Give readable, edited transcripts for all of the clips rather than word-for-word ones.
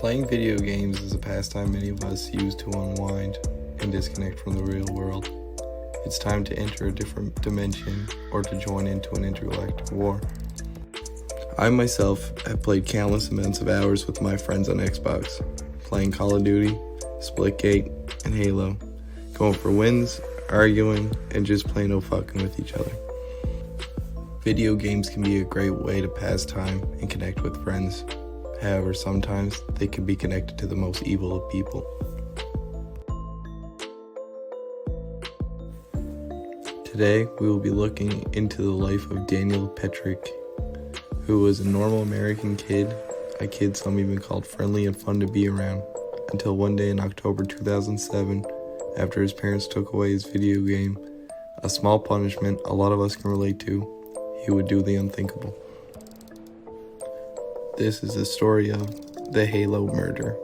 Playing video games is a pastime many of us use to unwind and disconnect from the real world. It's time to enter a different dimension or to join into an intergalactic war. I myself have played countless amounts of hours with my friends on Xbox, playing Call of Duty, Splitgate, and Halo, going for wins, arguing, and just plain old fucking with each other. Video games can be a great way to pass time and connect with friends. However, sometimes they can be connected to the most evil of people. Today, we will be looking into the life of Daniel Petric, who was a normal American kid, a kid some even called friendly and fun to be around, until one day in October 2007, after his parents took away his video game, a small punishment a lot of us can relate to, he would do the unthinkable. This is the story of the Halo murder.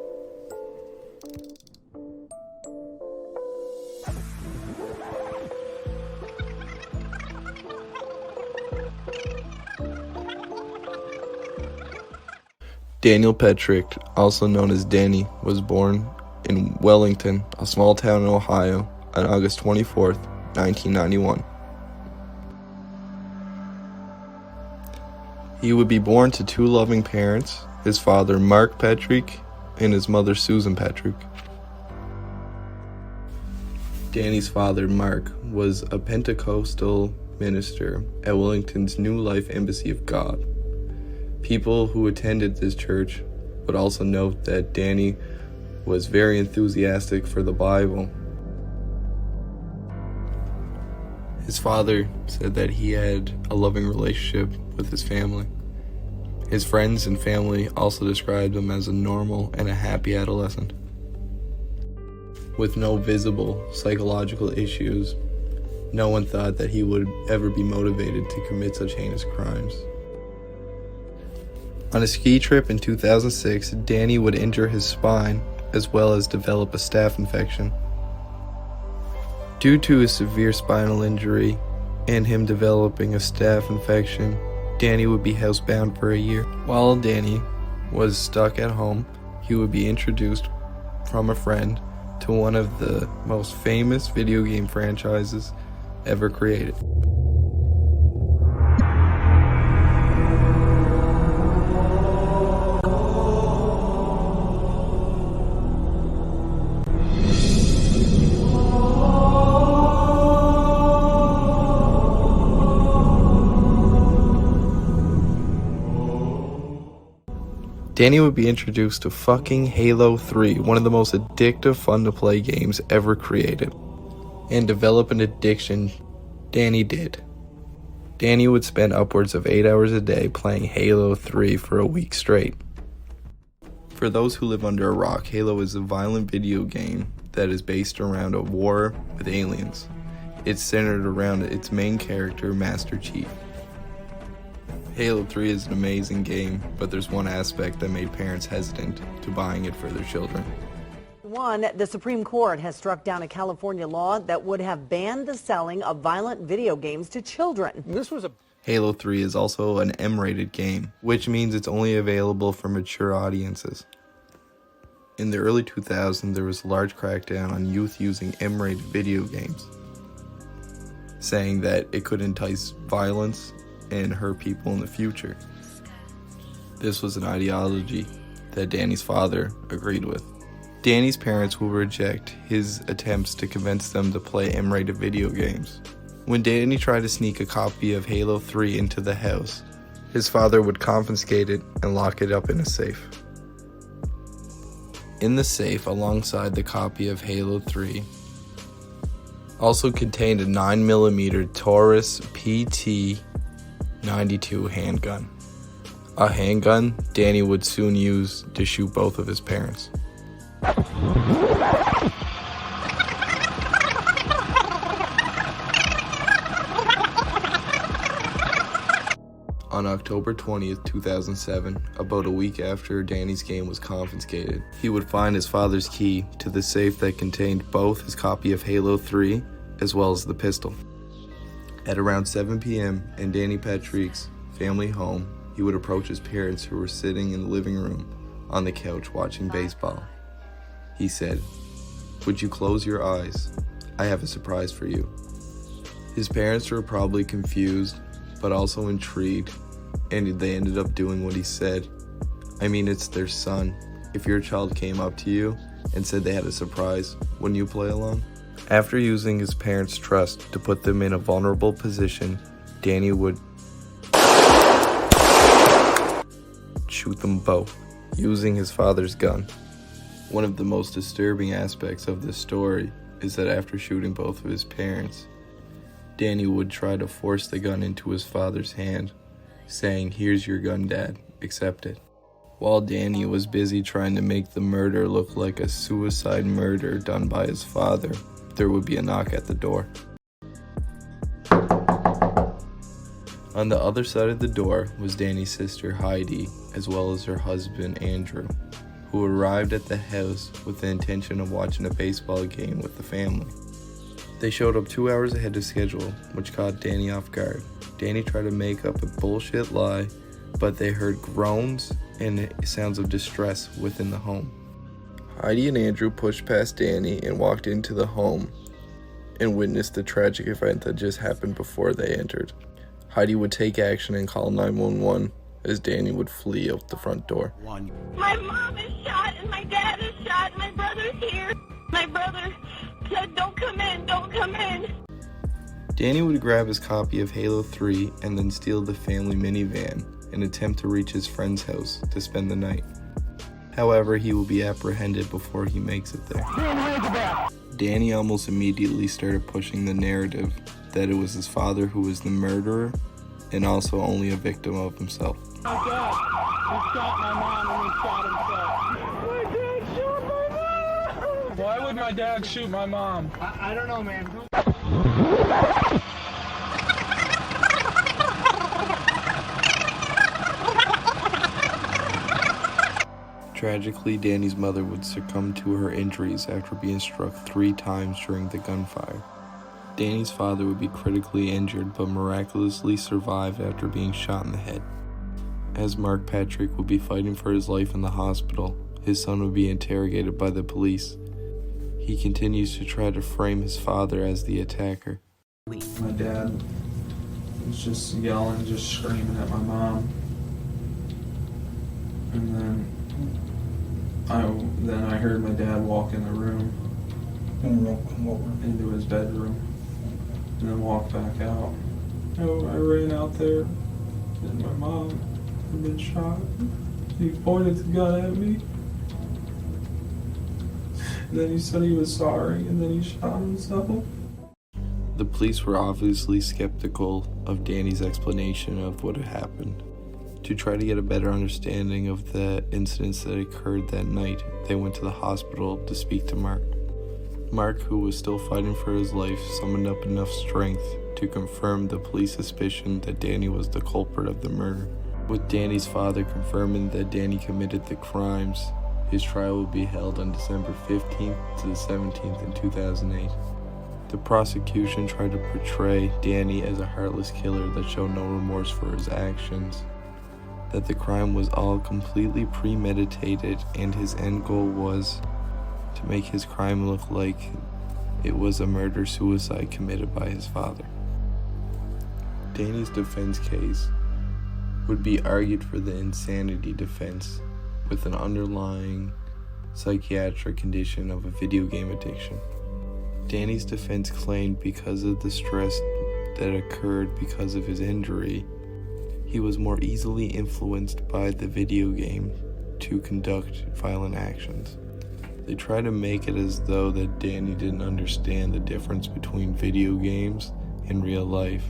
Daniel Petric, also known as Danny, was born in Wellington, a small town in Ohio, on August 24th, 1991. He would be born to two loving parents, his father Mark Petric and his mother Susan Petric. Danny's father Mark was a Pentecostal minister at Wellington's New Life Embassy of God. People who attended this church would also note that Danny was very enthusiastic for the Bible. His father said that he had a loving relationship with his family. His friends and family also described him as a normal and a happy adolescent, with no visible psychological issues. No one thought that he would ever be motivated to commit such heinous crimes. On a ski trip in 2006, Danny would injure his spine as well as develop a staph infection. Due to his severe spinal injury and him developing a staph infection, Danny would be housebound for a year. While Danny was stuck at home, he would be introduced from a friend to one of the most famous video game franchises ever created. Danny would be introduced to fucking Halo 3, one of the most addictive, fun-to-play games ever created. And develop an addiction, Danny did. Danny would spend upwards of 8 hours a day playing Halo 3 for a week straight. For those who live under a rock, Halo is a violent video game that is based around a war with aliens. It's centered around its main character, Master Chief. Halo 3 is an amazing game, but there's one aspect that made parents hesitant to buying it for their children. The Supreme Court has struck down a California law that would have banned the selling of violent video games to children. Halo 3 is also an M-rated game, which means it's only available for mature audiences. In the early 2000s, there was a large crackdown on youth using M-rated video games, saying that it could entice violence and hurt people in the future. This was an ideology that Danny's father agreed with. Danny's parents will reject his attempts to convince them to play M-rated video games. When Danny tried to sneak a copy of Halo 3 into the house, his father would confiscate it and lock it up in a safe. In the safe, alongside the copy of Halo 3, also contained a 9mm Taurus PT-92 handgun. A handgun Danny would soon use to shoot both of his parents. On October 20th, 2007, about a week after Danny's game was confiscated, he would find his father's key to the safe that contained both his copy of Halo 3 as well as the pistol. At around 7 p.m. in Danny Petric's family home, he would approach his parents who were sitting in the living room on the couch watching baseball. He said, "Would you close your eyes? I have a surprise for you." His parents were probably confused, but also intrigued, and they ended up doing what he said. I mean, it's their son. If your child came up to you and said they had a surprise, wouldn't you play along? After using his parents' trust to put them in a vulnerable position, Danny would shoot them both, using his father's gun. One of the most disturbing aspects of this story is that after shooting both of his parents, Danny would try to force the gun into his father's hand, saying, "Here's your gun, Dad, accept it." While Danny was busy trying to make the murder look like a suicide murder done by his father, there would be a knock at the door. On the other side of the door was Danny's sister Heidi, as well as her husband Andrew, who arrived at the house with the intention of watching a baseball game with the family. They showed up 2 hours ahead of schedule, which caught Danny off guard. Danny tried to make up a bullshit lie, but they heard groans and sounds of distress within the home. Heidi and Andrew pushed past Danny and walked into the home and witnessed the tragic event that just happened before they entered. Heidi would take action and call 911 as Danny would flee out the front door. My mom is shot and my dad is shot and my brother's here. My brother said, "Don't come in, don't come in." Danny would grab his copy of Halo 3 and then steal the family minivan and attempt to reach his friend's house to spend the night. However, he will be apprehended before he makes it there. Danny almost immediately started pushing the narrative that it was his father who was the murderer and also only a victim of himself. My dad, he shot my mom and he shot himself. My dad shot my mom! Why would my dad shoot my mom? I don't know, man. Tragically, Danny's mother would succumb to her injuries after being struck 3 times during the gunfire. Danny's father would be critically injured but miraculously survived after being shot in the head. As Mark Petric would be fighting for his life in the hospital, his son would be interrogated by the police. He continues to try to frame his father as the attacker. My dad was just yelling, just screaming at my mom. And then I heard my dad walk in the room, into his bedroom, and then walk back out. I ran out there, and my mom had been shot. He pointed the gun at me. And then he said he was sorry, and then he shot himself. The police were obviously skeptical of Danny's explanation of what had happened. To try to get a better understanding of the incidents that occurred that night, they went to the hospital to speak to Mark. Mark, who was still fighting for his life, summoned up enough strength to confirm the police suspicion that Danny was the culprit of the murder. With Danny's father confirming that Danny committed the crimes, his trial would be held on December 15th to the 17th in 2008. The prosecution tried to portray Danny as a heartless killer that showed no remorse for his actions, that the crime was all completely premeditated and his end goal was to make his crime look like it was a murder-suicide committed by his father. Danny's defense case would be argued for the insanity defense with an underlying psychiatric condition of a video game addiction. Danny's defense claimed because of the stress that occurred because of his injury, he was more easily influenced by the video game to conduct violent actions. They try to make it as though that Danny didn't understand the difference between video games and real life,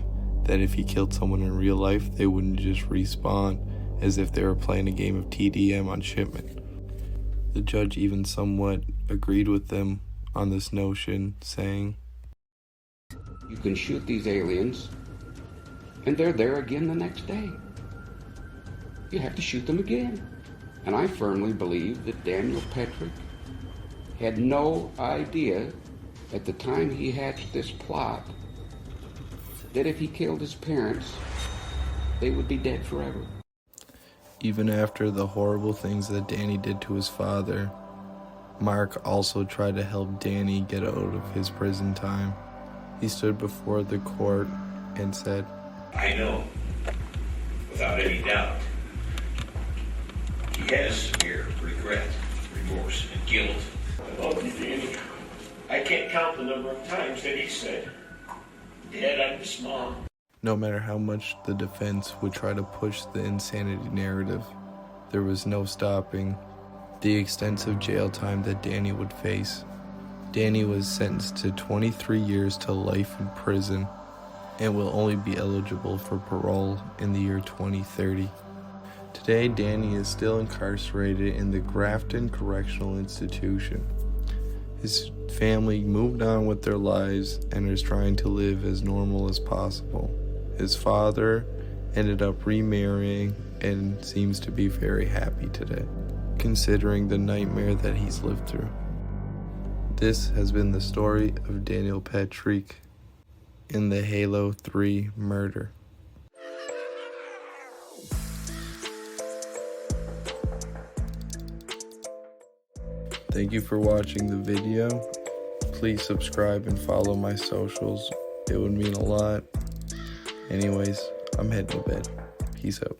that if he killed someone in real life, they wouldn't just respawn as if they were playing a game of TDM on shipment. The judge even somewhat agreed with them on this notion, saying, "You can shoot these aliens and they're there again the next day. You have to shoot them again." And I firmly believe that Daniel Petric had no idea at the time he hatched this plot that if he killed his parents, they would be dead forever. Even after the horrible things that Danny did to his father, Mark also tried to help Danny get out of his prison time. He stood before the court and said, I know, without any doubt, he has severe regret, remorse, and guilt. I love you, Danny. I can't count the number of times that he said, Dad, I miss Mom. no matter how much the defense would try to push the insanity narrative, there was no stopping the extensive jail time that Danny would face. Danny was sentenced to 23 years to life in prison and will only be eligible for parole in the year 2030. Today, Danny is still incarcerated in the Grafton Correctional Institution. His family moved on with their lives and is trying to live as normal as possible. His father ended up remarrying and seems to be very happy today, considering the nightmare that he's lived through. This has been the story of Daniel Petric in the Halo 3 murder. Thank you for watching the video. Please subscribe and follow my socials. It would mean a lot. Anyways, I'm heading to bed. Peace out.